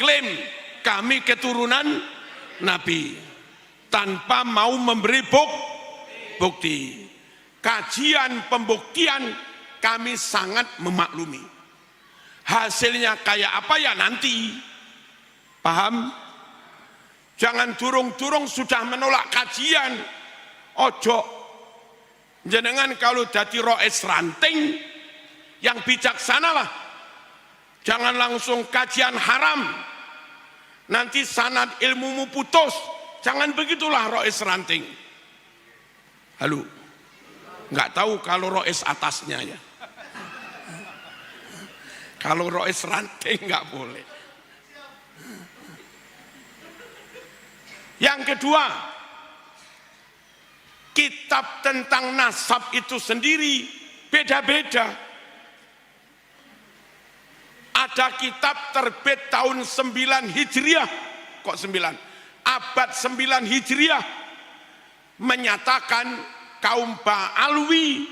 klaim kami keturunan Nabi tanpa mau memberi bukti. Kajian pembuktian kami sangat memaklumi. Hasilnya kayak apa ya nanti. Paham? Jangan durung-durung sudah menolak kajian. Ojo. Jenengan kalau dadi roes ranting yang bijaksanalah. Jangan langsung kajian haram. Nanti sanad ilmumu putus. Jangan begitulah roes ranting. Halo. Nggak tahu kalau roes atasnya ya. Kalau roes ranting nggak boleh. Yang kedua, kitab tentang nasab itu sendiri beda-beda. Ada kitab terbit tahun 9 Hijriah, kok 9? Abad 9 Hijriah menyatakan kaum Ba'alwi,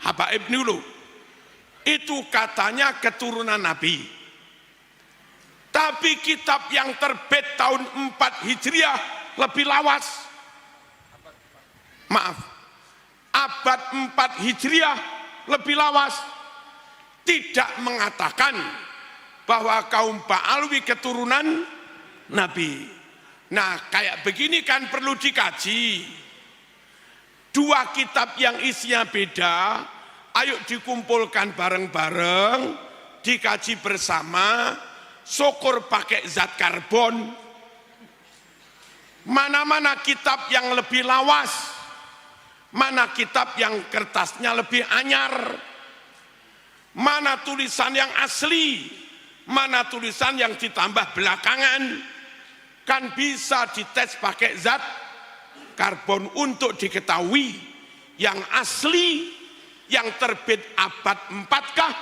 Habaib dulu, itu katanya keturunan Nabi. Tapi kitab yang terbit tahun 4 Hijriah lebih lawas. Maaf, abad 4 Hijriah lebih lawas. Tidak mengatakan bahwa kaum Ba'alwi keturunan Nabi. Nah, kayak begini kan perlu dikaji. Dua kitab yang isinya beda, ayo dikumpulkan bareng-bareng, dikaji bersama, syukur pakai zat karbon. Mana-mana kitab yang lebih lawas, mana kitab yang kertasnya lebih anyar, mana tulisan yang asli, mana tulisan yang ditambah belakangan, kan bisa dites pakai zat karbon untuk diketahui yang asli, yang terbit abad 4 kah,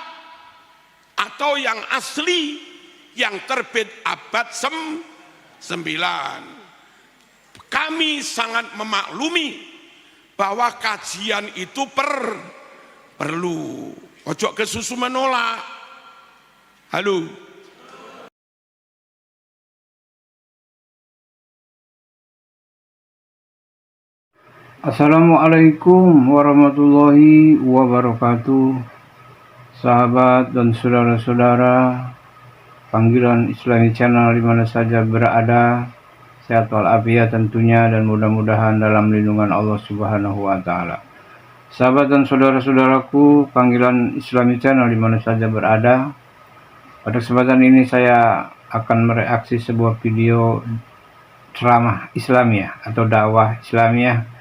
atau yang asli yang terbit abad 9. Kami sangat memaklumi bahwa kajian itu perlu. Ojo kesusu menolak. Halo. Assalamualaikum warahmatullahi wabarakatuh. Sahabat dan saudara-saudara panggilan Islami Channel di mana saja berada, sehat walafiat tentunya, dan mudah-mudahan dalam lindungan Allah Subhanahu wa taala. Sahabat dan saudara-saudaraku panggilan Islami Channel di mana saja berada, pada kesempatan ini saya akan mereaksi sebuah video ceramah Islamiyah atau dakwah Islamiyah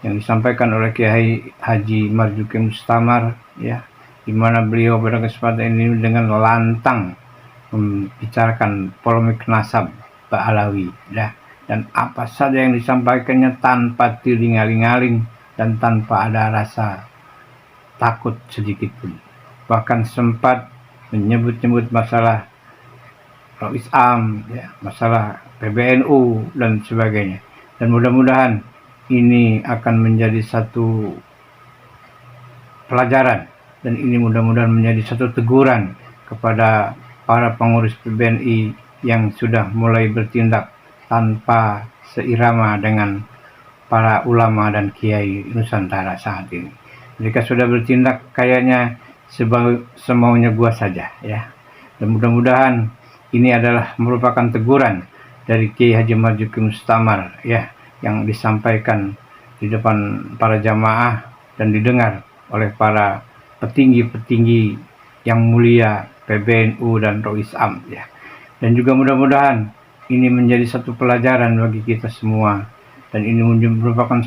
yang disampaikan oleh Kiai Haji Marzuki Mustamar, ya, di mana beliau pada kesempatan ini dengan lantang membicarakan polemik nasab Ba'alawi, ya, dan apa saja yang disampaikannya tanpa tiring-aling-aling dan tanpa ada rasa takut sedikit pun. Bahkan sempat menyebut-nyebut masalah Rois Am, ya, masalah PBNU dan sebagainya. Dan mudah-mudahan ini akan menjadi satu pelajaran, dan ini mudah-mudahan menjadi satu teguran kepada para pengurus PBNI yang sudah mulai bertindak tanpa seirama dengan para ulama dan kiai Nusantara saat ini. Mereka sudah bertindak kayaknya semaunya gua saja, ya. Dan mudah-mudahan ini adalah merupakan teguran dari Kiai Haji Marzuki Mustamar, ya, yang disampaikan di depan para jamaah dan didengar oleh para petinggi-petinggi yang mulia PBNU dan Rois Am, ya. Dan juga mudah-mudahan ini menjadi satu pelajaran bagi kita semua, dan ini merupakan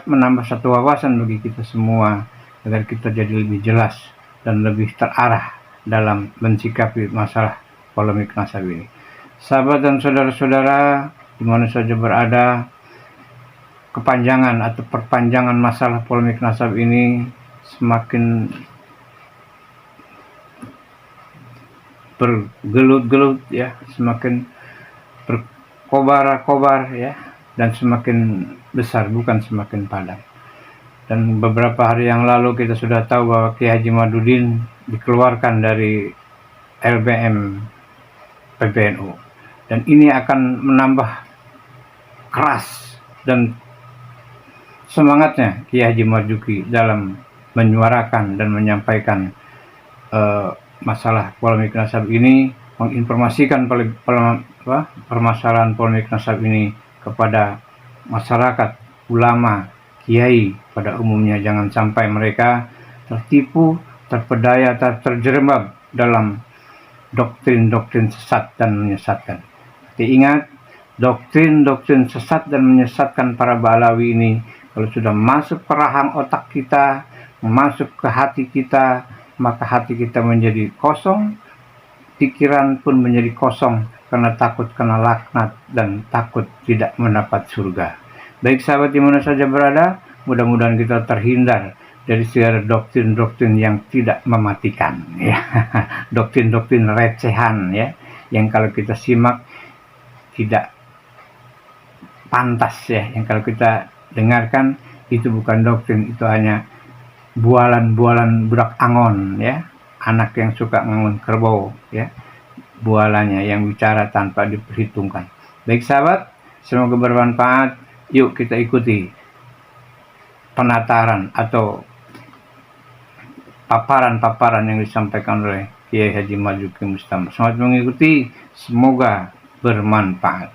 menambah satu wawasan bagi kita semua agar kita jadi lebih jelas dan lebih terarah dalam mensikapi masalah polemik nasab ini. Sahabat dan saudara-saudara di mana saja berada, kepanjangan atau perpanjangan masalah polemik nasab ini semakin bergelut-gelut, ya, semakin berkobar-kobar, ya, dan semakin besar, bukan semakin padam. Dan beberapa hari yang lalu kita sudah tahu bahwa Kiai Haji Madudin dikeluarkan dari LBM PBNU, Dan ini akan menambah keras dan semangatnya Kiai Haji Marzuki dalam menyuarakan dan menyampaikan masalah polemik nasab ini, menginformasikan permasalahan polemik nasab ini kepada masyarakat, ulama, kiai pada umumnya. Jangan sampai mereka tertipu, terpedaya, terjerembab dalam doktrin-doktrin sesat dan menyesatkan. Ingat, doktrin-doktrin sesat dan menyesatkan para Ba'alawi ini kalau sudah masuk ke rahang otak kita, masuk ke hati kita, maka hati kita menjadi kosong, pikiran pun menjadi kosong karena takut kena laknat dan takut tidak mendapat surga. Baik sahabat di mana saja berada, mudah-mudahan kita terhindar dari segala doktrin-doktrin yang tidak mematikan, ya. Doktrin-doktrin recehan, ya, yang kalau kita simak tidak pantas, ya, yang kalau kita dengarkan itu bukan doktrin, itu hanya bualan-bualan budak angon, ya, anak yang suka ngangon kerbau, ya, bualannya yang bicara tanpa diperhitungkan. Baik sahabat, semoga bermanfaat. Yuk kita ikuti penataran atau paparan-paparan yang disampaikan oleh Kiai Haji Marzuki Mustamar. Selamat mengikuti, semoga bermanfaat.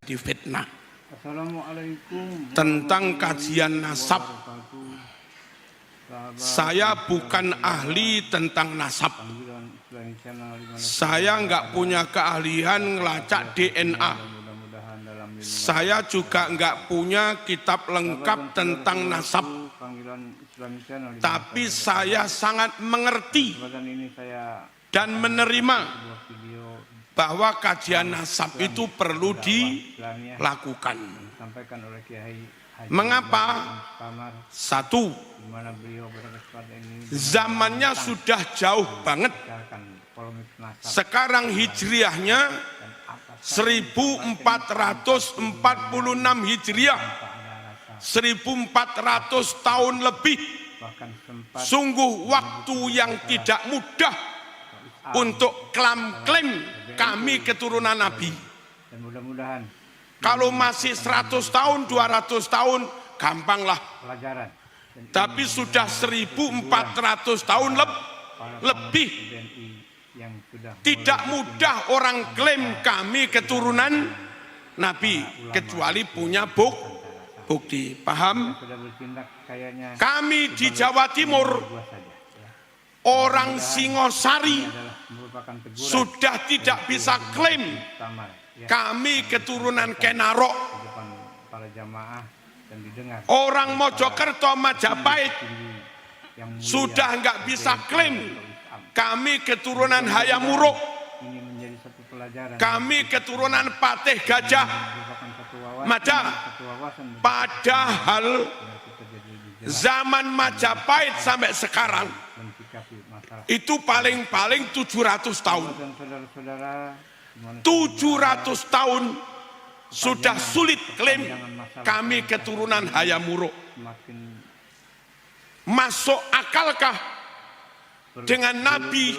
Di fitnah Assalamualaikum tentang kajian nasab. Saya bukan ahli tentang nasab. Saya nggak punya keahlian ngelacak DNA. Saya juga nggak punya kitab lengkap tentang nasab. Tapi saya sangat mengerti dan menerima bahwa kajian nasab itu perlu dilakukan. Mengapa? Satu, zamannya sudah jauh banget. Sekarang hijriahnya 1446 hijriah, 1400 tahun lebih. Sungguh waktu yang tidak mudah untuk klaim kami keturunan Nabi. Kalau masih 100 tahun, 200 tahun, gampanglah. Tapi sudah 1400 tahun lebih. Tidak mudah orang klaim kami keturunan Nabi, kecuali punya bukti. Paham? Kami di Jawa Timur, orang Singosari, sudah tidak bisa klaim kami keturunan Kenarok. Orang Mojokerto, Majapahit sudah nggak bisa klaim kami keturunan Hayamuruk. Kami keturunan Patih Gajah Mada. Padahal zaman Majapahit sampai sekarang itu paling-paling 700 tahun. 700 tahun sudah sulit klaim kami keturunan Hayamuruk. Masuk akalkah dengan Nabi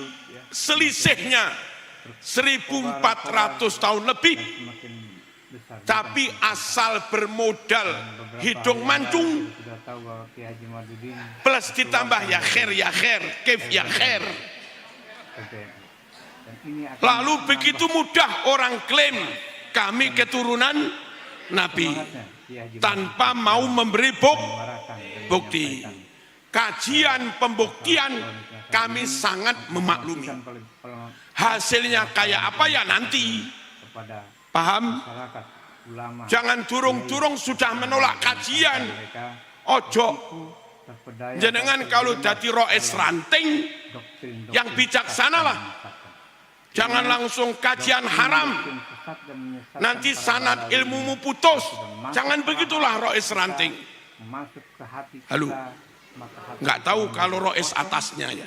selisihnya 1400 tahun lebih, tapi asal bermodal hidung mancung plus ditambah ya khair, kif ya khair. Lalu begitu mudah orang klaim kami keturunan Nabi tanpa mau memberi bukti. Kajian pembuktian kami sangat memaklumi. Hasilnya kayak apa ya nanti. Paham? Jangan durung-durung sudah menolak kajian. Ojo. Jenengan kalau jadi roes ranting yang bijaksanalah. Jangan langsung kajian haram. Nanti sanad ilmumu putus. Jangan begitulah roes ranting. Halo. Nggak tahu kalau roes atasnya ya.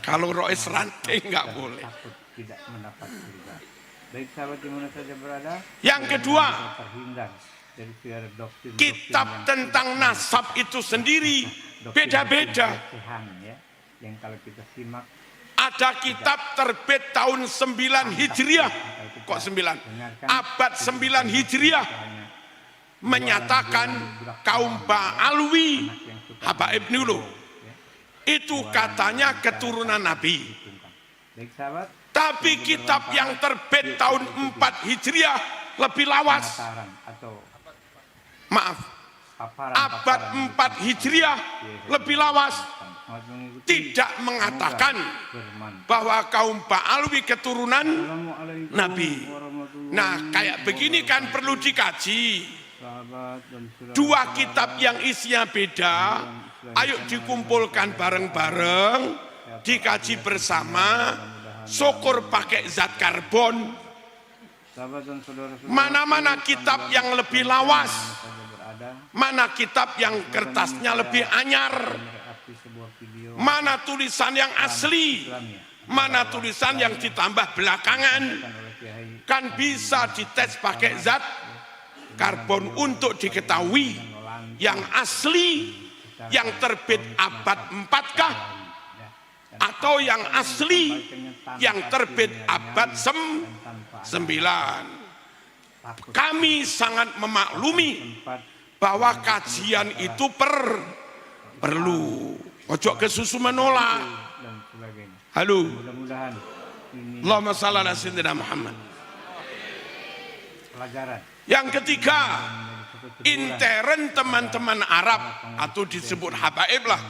Kalau roes ranting nggak boleh. Yang kedua, kitab tentang nasab itu sendiri beda-beda. Ada kitab terbit tahun 9 Hijriah. Kok 9? Abad 9 Hijriah menyatakan kaum Ba'alwi, habaib dulu, itu katanya keturunan Nabi. Tapi kitab yang terbit tahun 4 Hijriah lebih lawas. Maaf, abad 4 Hijriah lebih lawas. Tidak mengatakan bahwa kaum Ba'alwi keturunan Nabi. Nah, kayak begini kan perlu dikaji. Dua kitab yang isinya beda, ayo dikumpulkan bareng-bareng, dikaji bersama, syukur pakai zat karbon. Mana-mana kitab yang lebih lawas, mana kitab yang kertasnya lebih anyar, mana tulisan yang asli, mana tulisan yang ditambah belakangan. Kan bisa dites pakai zat karbon untuk diketahui yang asli, yang terbit abad 4 kah, atau yang asli yang terbit abad 9. Kami sangat memaklumi bahwa kajian itu perlu. Ojo kesusu menolak. Halo. Allahumma shalli ala sayyidina Muhammad. Yang ketiga, intern teman-teman Arab atau disebut habaib lah.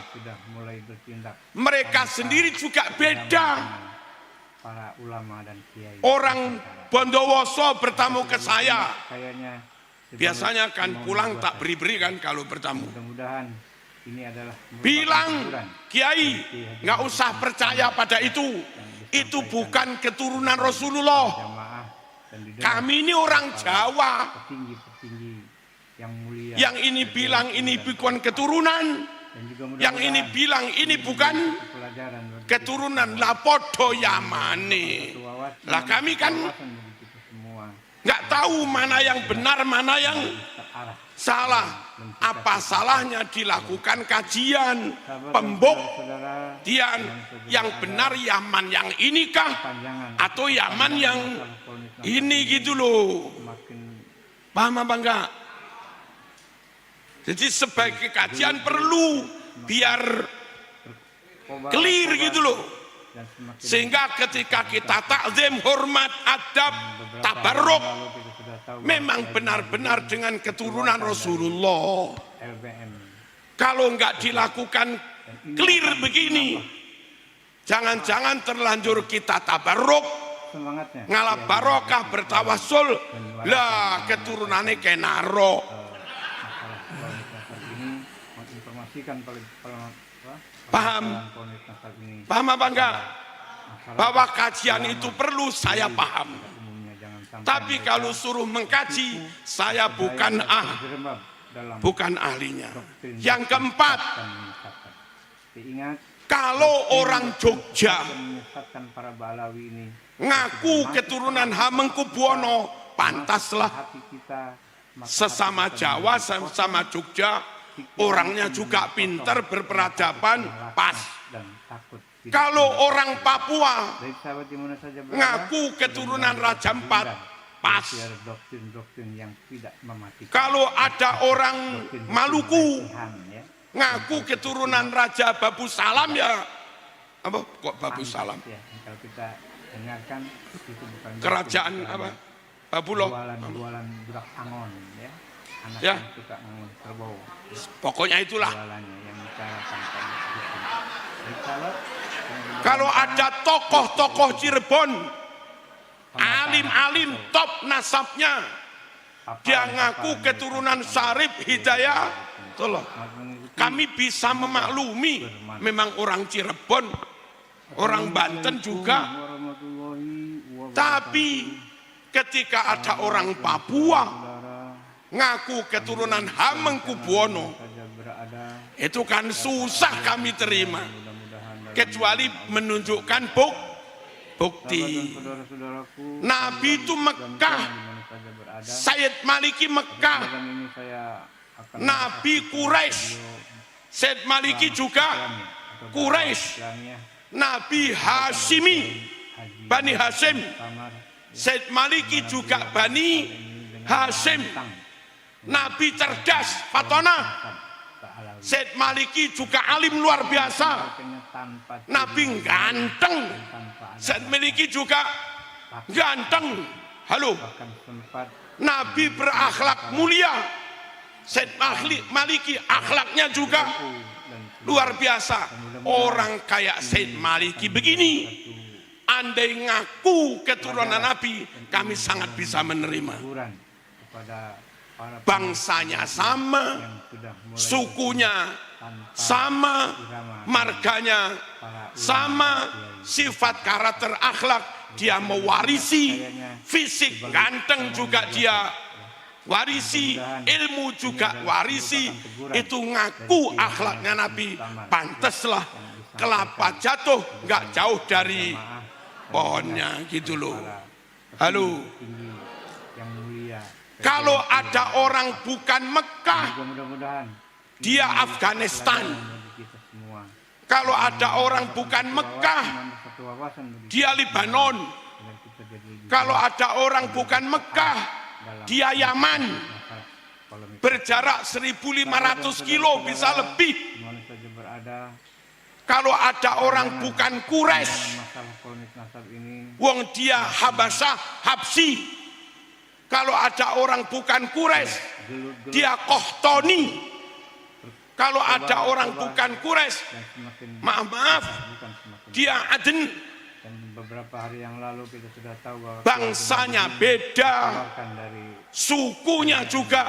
Mereka sendiri juga beda. Orang Bondowoso bertamu ke saya. Biasanya kan pulang tak beri-beri kan kalau bertamu. Bilang, Kiai, nggak usah percaya pada itu. Itu bukan keturunan Rasulullah. Kami ini orang Jawa. Yang ini bilang ini bukan keturunan, yang ini bilang ini bukan keturunan. Lah podo yamane. Lah kami kan nggak tahu mana yang benar, mana yang salah. Apa salahnya dilakukan kajian, pembuktian yang benar Yaman yang inikah atau Yaman yang ini gitu loh. Paham apa enggak? Jadi sebagai kajian perlu biar clear gitu loh. Sehingga ketika kita takzim, hormat, adab, tabarruk, memang benar-benar dengan keturunan Rasulullah. Kalau enggak dilakukan clear begini, jangan-jangan terlanjur kita tabarruk, ngalap barokah, bertawasul, lah keturunannya kayak naro. Paham? Paham apa enggak? Bahwa kajian itu perlu, saya paham. Tapi kalau suruh mengkaji, saya bukan ahlinya. Yang keempat, kalau orang Jogja ngaku keturunan Hamengkubuwono, pantaslah. Sesama Jawa, sesama Jogja, orangnya juga pintar, berperadaban, pas. Kalau orang Papua ngaku keturunan Raja Ampat, pas. Kalau ada orang Maluku ngaku keturunan Raja Babu Salam, ya apa kok Babu Salam? Kerajaan apa? Babuloh. Ya. Pokoknya itulah. Kalau ada tokoh-tokoh Cirebon, alim-alim top nasabnya, dia ngaku keturunan Sarip Hidayah, tolong. Kami bisa memaklumi, memang orang Cirebon, orang Banten juga. Tapi ketika ada orang Papua ngaku keturunan Hamengkubuwono, itu kan susah kami terima, kecuali menunjukkan bukti. Nabi itu Mekah, Sayyid Maliki Mekah, Nabi Quraisy, Sayyid Maliki juga Quraisy. Nabi Hashimi, Bani Hashim. Said Maliki juga Bani Hashim. Nabi cerdas, Fatona. Said Maliki juga alim luar biasa. Nabi ganteng. Said Maliki juga ganteng. Halo. Nabi berakhlak mulia. Said Maliki akhlaknya juga luar biasa. Orang kayak Said Maliki begini, andai ngaku keturunan Nabi, kami sangat bisa menerima. Bangsanya sama, sukunya sama, marganya sama, sifat karakter akhlak dia mewarisi, fisik ganteng juga dia warisi, ilmu juga warisi. Itu ngaku akhlaknya Nabi. Pantaslah kelapa jatuh nggak jauh dari pohonnya gitu loh. Halo. Kalau ada orang bukan Mekah, dia Afghanistan. Kalau ada orang bukan Mekah, dia Libanon. Kalau ada orang bukan Mekah, dia Yaman. Berjarak 1.500 kilo bisa lebih. Kalau ada orang bukan Quraisy, wong dia Habasyah, Habsi. Kalau ada orang bukan Quraisy, dia Qahtani. Kalau ada orang bukan Quraisy, maaf, dia Aden. Beberapa hari yang lalu kita sudah tahu bahwa bangsanya beda, sukunya juga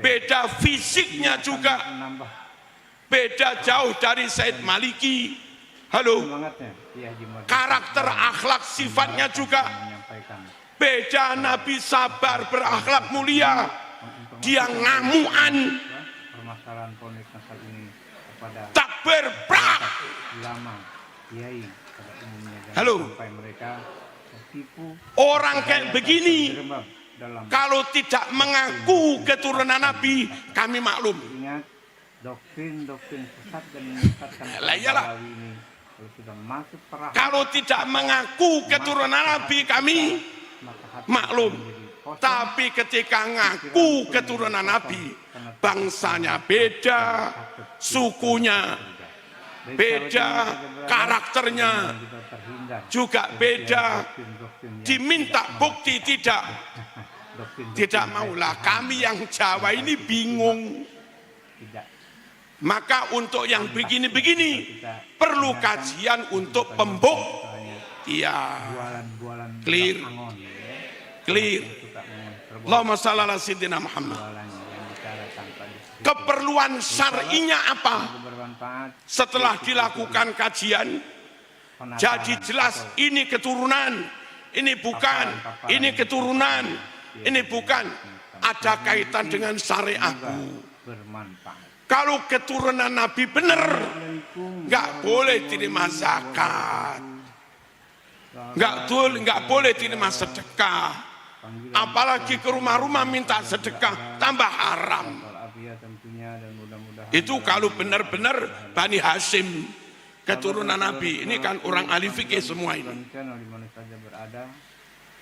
beda, fisiknya juga beda jauh dari Said Maliki. Halo. Karakter akhlak sifatnya juga beda. Nabi sabar, berakhlak mulia. Dia ngamuan. Tak berprak. Halo. Orang kayak begini, kalau tidak mengaku keturunan Nabi, kami maklum. Doktrin sesat dan menyesatkan ini sudah masuk perah. Kalau tidak mengaku keturunan Nabi, kami maklum. Tapi ketika ngaku keturunan Nabi, bangsanya beda, sukunya beda, karakternya juga beda. Diminta bukti tidak maulah. Kami yang Jawa ini bingung. Maka untuk yang begini-begini perlu kajian untuk pembuktian. Clear. Allahumma shalli ala sayyidina Muhammad. Keperluan syar'inya apa? Setelah dilakukan kajian, jadi jelas ini keturunan, ini bukan, ini keturunan, ini bukan. Ada kaitan dengan syariatku. Kalau keturunan Nabi benar, nggak boleh terima zakat, nggak boleh terima sedekah, apalagi ke rumah-rumah minta sedekah, tambah haram. Itu kalau benar-benar Bani Hashim, keturunan Nabi. Ini kan orang ahli fikih semua ini.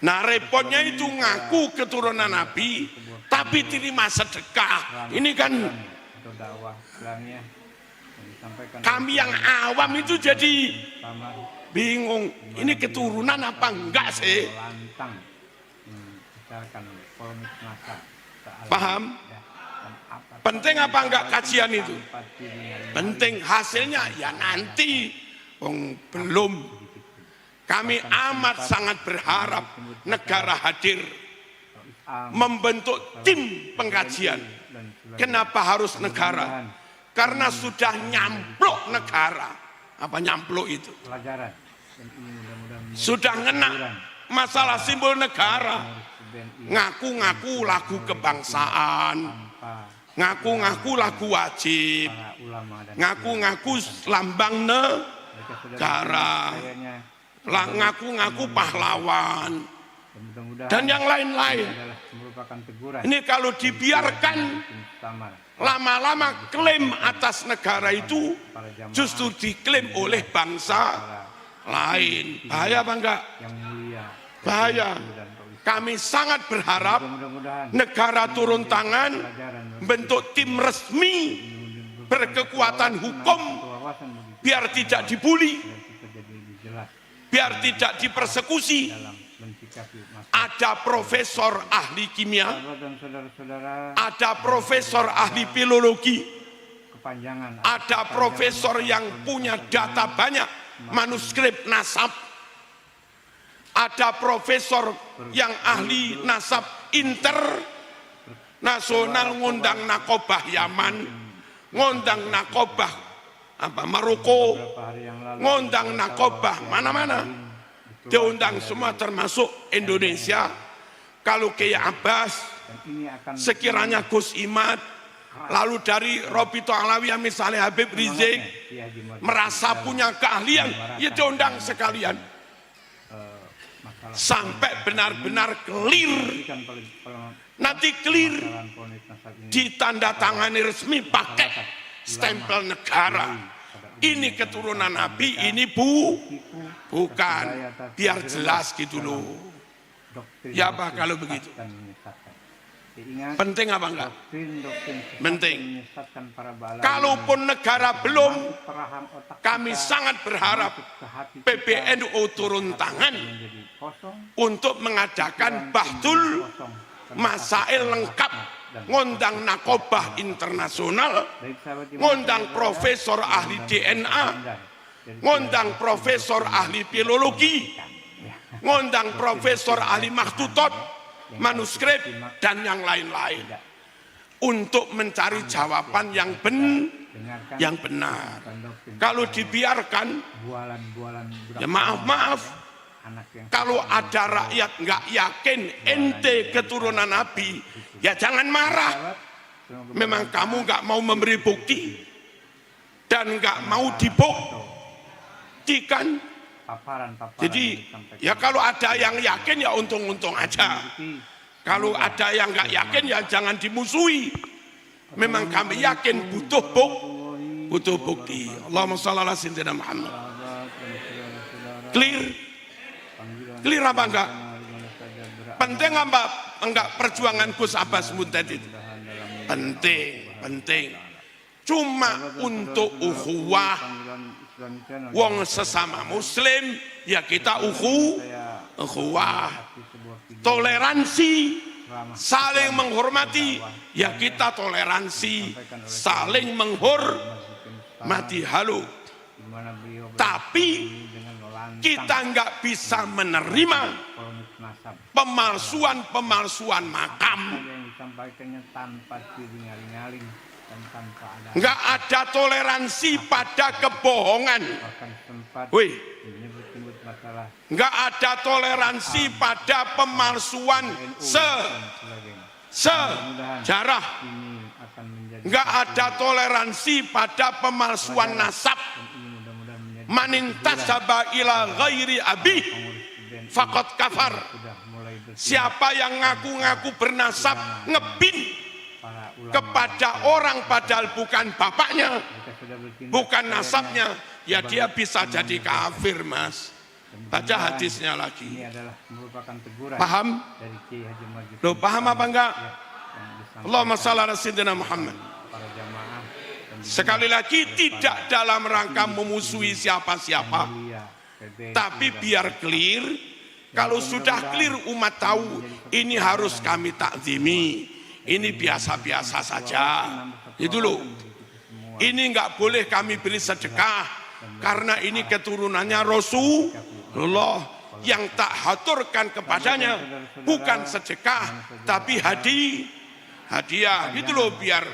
Nah repotnya itu ngaku keturunan Nabi, tapi terima sedekah. Ini kan kami yang awam itu jadi bingung. Ini keturunan apa enggak sih? Paham? Penting apa enggak kajian itu? Penting, hasilnya ya nanti. Belum. Kami amat sangat berharap negara hadir membentuk tim pengkajian. Kenapa harus negara? Karena sudah nyamplok negara. Apa nyamplok itu? Sudah ngena masalah simbol negara. Ngaku-ngaku lagu kebangsaan, ngaku-ngaku lagu wajib, ngaku-ngaku lambang negara, ngaku-ngaku pahlawan, dan yang lain-lain. merupakan teguran. Ini kalau dibiarkan lama-lama klaim atas negara itu justru diklaim oleh bangsa lain. Bahaya apa enggak? Yang mulia. Bahaya. Kami sangat berharap negara turun tangan, bentuk tim resmi berkekuatan hukum, biar tidak dibully, biar tidak dipersekusi. Ada profesor ahli kimia, ada profesor ahli filologi, ada profesor yang punya data banyak, manuskrip nasab, ada profesor yang ahli nasab internasional, ngundang nakobah Yaman, ngundang nakobah Maroko, ngundang nakobah mana-mana, diundang semua termasuk Indonesia. Kalau Kiai Abbas, sekiranya Gus Imad, lalu dari Robito Alawiyah misalnya Habib Rizik merasa punya keahlian, ya diundang sekalian sampai benar-benar clear. Nanti clear ditandatangani resmi pakai stempel negara. Ini keturunan Nabi, ini bukan, biar jelas gitu loh. Ya apa kalau begitu? Penting apa enggak? Penting. Kalaupun negara belum, kami sangat berharap PBNU turun tangan untuk mengadakan bahtul masail lengkap, ngundang nakobah internasional, ngundang profesor ahli DNA, ngundang profesor ahli filologi, ngundang profesor ahli makhtutot, manuskrip, dan yang lain-lain, untuk mencari jawaban yang benar. Kalau dibiarkan, ya maaf, kalau ada rakyat nggak yakin ente keturunan Nabi, ya jangan marah. Memang kamu nggak mau memberi bukti dan nggak mau dibuktikan. Jadi ya kalau ada yang yakin ya untung-untung aja. Kalau ada yang nggak yakin ya jangan dimusuhi. Memang kami yakin butuh bukti. Allahumma shalli ala sayyidina Muhammad. Clear apa enggak? Penting apa enggak perjuangan Gus Abbas Munted itu? Penting. Cuma untuk ukhuwah, wong sesama muslim, ya kita ukhuwah, toleransi, saling menghormati, ya kita toleransi, saling menghormati. Halo, tapi kita nggak bisa menerima pemalsuan makam. Nggak ada toleransi pada kebohongan. Nggak ada toleransi pada pemalsuan sejarah. Nggak ada toleransi pada pemalsuan nasab. Manintasaba ila ghairi abi faqad kafar. Siapa yang ngaku-ngaku bernasab ngebin kepada orang padahal bukan bapaknya, bukan nasabnya, ya dia bisa jadi kafir, Mas. Baca hadisnya lagi. Paham? Loh, paham apa enggak? Allahumma shalli ala sayyidina Muhammad. Sekali lagi, tidak dalam rangka memusuhi siapa-siapa, tapi biar clear. Kalau sudah clear, umat tahu ini harus kami takzimi, ini biasa-biasa saja. Itu loh. Ini nggak boleh kami beri sedekah karena ini keturunannya Rasulullah. Yang tak haturkan kepadanya bukan sedekah tapi hadiah. Gitu loh, biar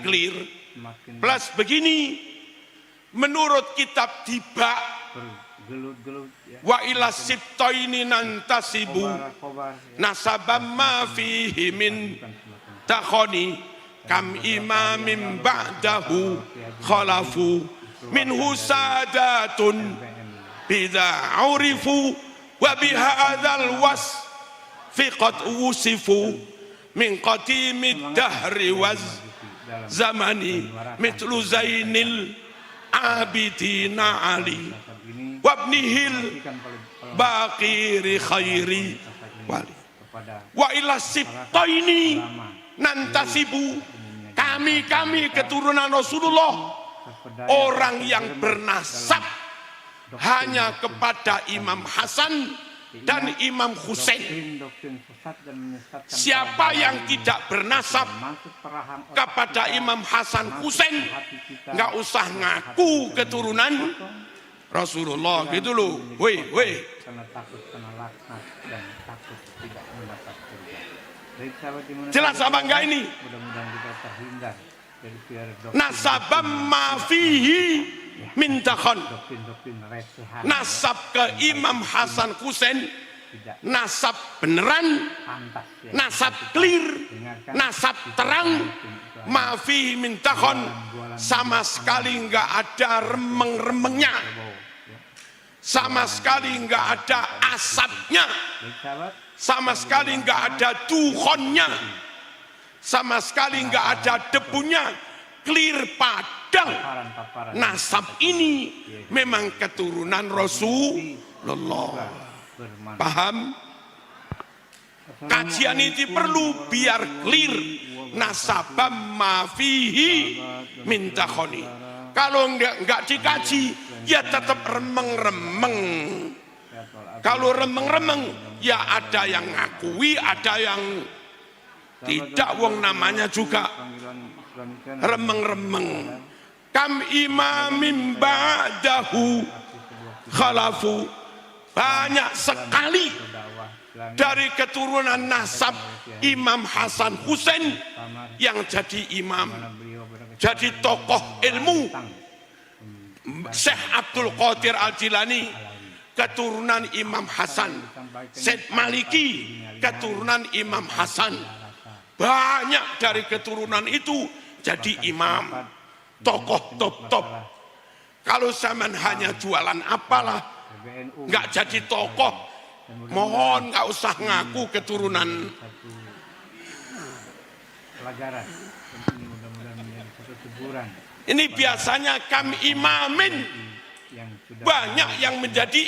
clear. Plus begini, menurut kitab Diba, wa ila sibtaini nantasibu nasabam ma fihi min takhoni kam imamin ba'dahu khalafu minhu sadatun bidha urifu wa bihadzal was fiqat wusifu min qadimid dahri waz zamani mitlu zainil abidina ali wabnihil baqiri khairi wali wa ila sibtaini nantasibu, kami keturunan Rasulullah orang yang bernasab hanya kepada Imam Hasan dan Imam Husain. Siapa yang tidak bernasab kepada Imam Hasan Husain nggak usah ngaku keturunan Rasulullah gitu loh. Woi. Jelas apa enggak ini? Nasabam mafihi mintakhon. Nasab ke Imam Hasan Husain, nasab beneran, nasab clear, nasab terang, mafihi mintakhon, sama sekali enggak ada remeng-remengnya, sama sekali enggak ada asapnya, sama sekali enggak ada dukhonnya, sama sekali enggak ada debunya, clear padang. Nasab ini memang keturunan Rasulullah. Paham? Kajian ini perlu biar clear. Nasabam mafihi mintakhoni. Kalau enggak dikaji, ya tetap remeng-remeng. Kalau remeng-remeng, ya ada yang ngakui, ada yang tidak, wong namanya juga remeng-remeng. Kam imamim ba'dahu khalafu, banyak sekali dari keturunan nasab Imam Hasan Husain yang jadi imam, jadi tokoh ilmu. Syekh Abdul Qadir Al-Jilani keturunan Imam Hasan, Syekh Maliki keturunan Imam Hasan. Banyak dari keturunan itu jadi imam, tokoh top. Kalau zaman hanya jualan apalah, nggak jadi tokoh, mohon nggak usah ngaku keturunan. Ini biasanya kam imamin, banyak yang menjadi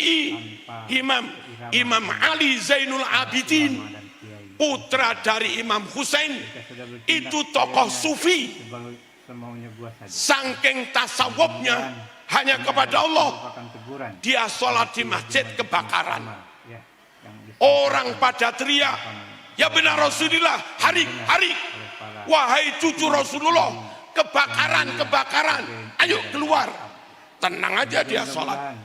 imam. Imam Ali Zainul Abidin, putra dari Imam Husain, itu tokoh sufi. Saking tasawufnya hanya kepada Allah, dia sholat di masjid kebakaran. Orang pada teriak, ya benar Rasulullah, hari, wahai cucu Rasulullah, kebakaran, ayo keluar. Tenang aja dia sholat.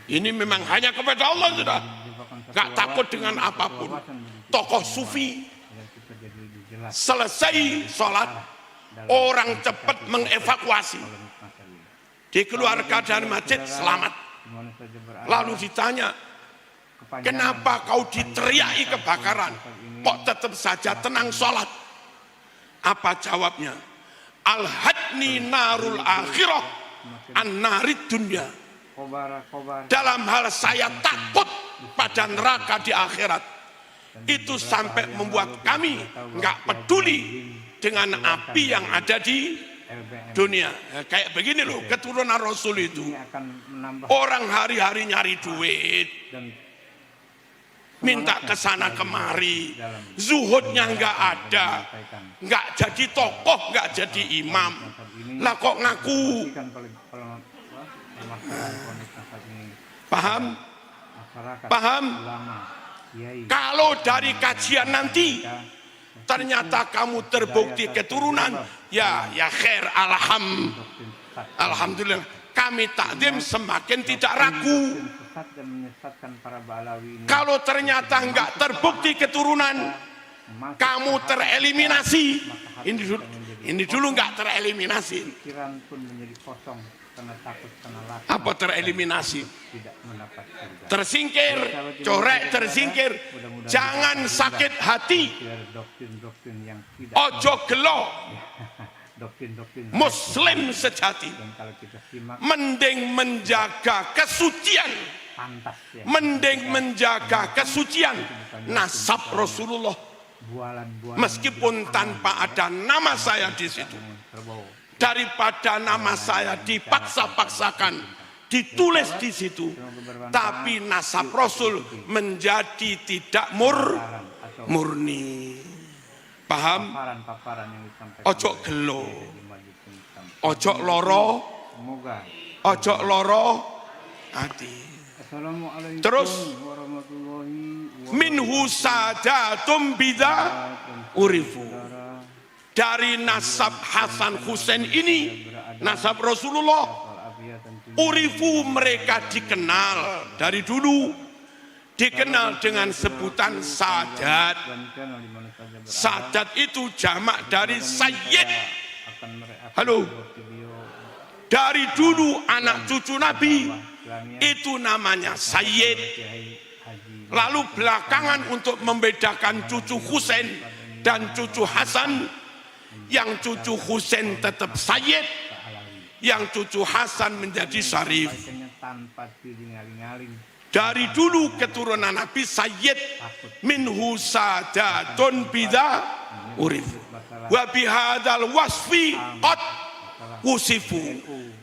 Ini memang hanya kepada Allah sudah, gak takut dengan apapun. Tokoh sufi, selesai sholat, orang cepat mengevakuasi, dikeluarkan dari masjid selamat. Lalu ditanya, kenapa kau diteriaki kebakaran, kok tetap saja tenang sholat? Apa jawabnya? Al-hadni narul akhirah an-narid dunya. Dalam hal saya takut pada neraka di akhirat, itu sampai membuat kami nggak peduli dengan api yang ada di dunia. Kayak begini loh keturunan Rasul itu. Orang hari-hari nyari duit, minta kesana kemari, zuhudnya nggak ada, nggak jadi tokoh, nggak jadi imam. Lah kok ngaku? Paham? Kalau dari kajian nanti ternyata kamu terbukti keturunan, ya khair, alhamdulillah, kami takdim semakin tidak ragu. Kalau ternyata enggak terbukti keturunan, kamu tereliminasi. Ini dulu enggak tereliminasi. Apa tereliminasi? Tersingkir, corek tersingkir. Jangan sakit hati. Ojo gelo. Muslim sejati mending menjaga kesucian pantas ya. Mending menjaga kesucian nasab Rasulullah. Meskipun tanpa ada nama saya di situ. Daripada nama saya dipaksa-paksakan ditulis di situ, tapi nasab Rasul menjadi tidak murni. Paham? Ojo gelo, ojo loro, ojo loro hati. Terus minhu sadatum bida urifu. Dari nasab Hasan Husain ini, nasab Rasulullah, urifu mereka dikenal dari dulu, dikenal dengan sebutan sadat. Sadat itu jamak dari sayyid. Halo, dari dulu anak cucu Nabi itu namanya sayyid. Lalu belakangan untuk membedakan cucu Husain dan cucu Hasan, yang cucu Husain tetap sayyid, yang cucu Hasan menjadi syarif. Dari dulu keturunan Nabi sayyid, minhu sadatun bida urif. Wa bihadzal wasfi qad wusifu.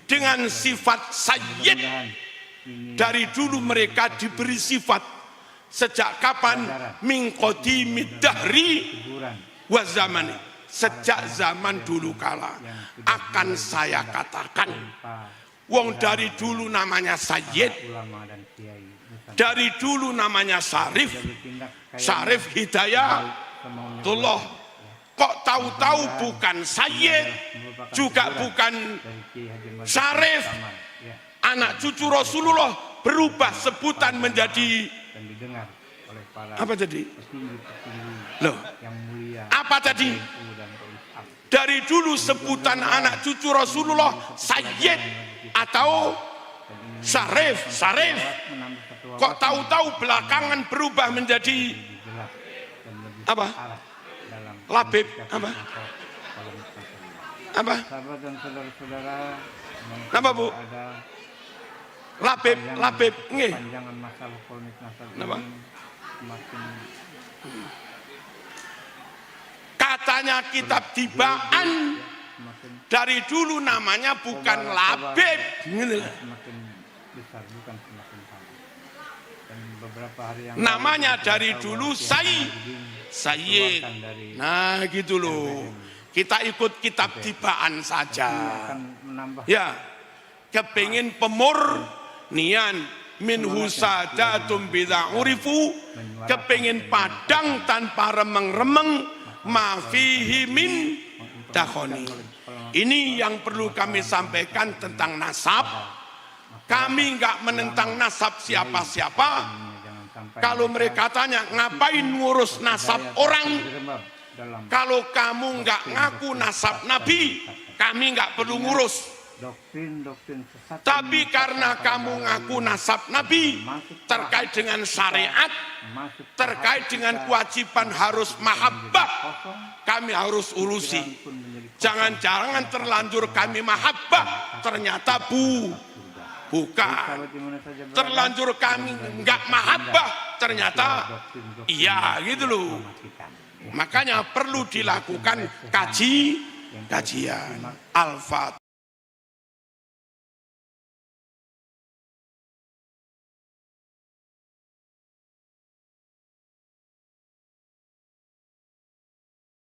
Dengan sifat sayyid, dari dulu mereka diberi sifat. Sejak kapan? Min qadimid dahri wa zamani. Sejak zaman dulu kala akan saya katakan, wong dari dulu namanya sayyid, dari dulu namanya syarif, syarif hidayatullah. Kok tahu-tahu bukan sayyid, juga bukan syarif, anak cucu Rasulullah, berubah sebutan menjadi apa tadi? Loh, apa tadi? Dari dulu sebutan anak cucu Rasulullah sayyid atau syarif. Kok tahu-tahu belakangan berubah menjadi apa? Labib apa? Apa? Apa Bu? Labib nggih. Napa? Katanya kitab Tibaan dari dulu namanya bukan labib, namanya dari dulu sayyid. Nah gitu loh, kita ikut kitab Tibaan saja. Ya, kepingin pemurnian minhu sadatum bidza urifu, kepingin padang tanpa remeng-remeng, ma fihi min dakhoni. Ini yang perlu kami sampaikan tentang nasab. Kami enggak menentang nasab siapa-siapa. Kalau mereka tanya ngapain ngurus nasab orang, kalau kamu enggak ngaku nasab Nabi, kami enggak perlu ngurus. Tapi karena kamu ngaku nasab Nabi, terkait dengan syariat, terkait dengan kewajiban harus mahabbah, kami harus urusi. Jangan-jangan terlanjur kami mahabbah, ternyata bukan. Terlanjur kami enggak mahabbah, ternyata iya gitu loh. Makanya perlu dilakukan kajian. Al-Fatihah.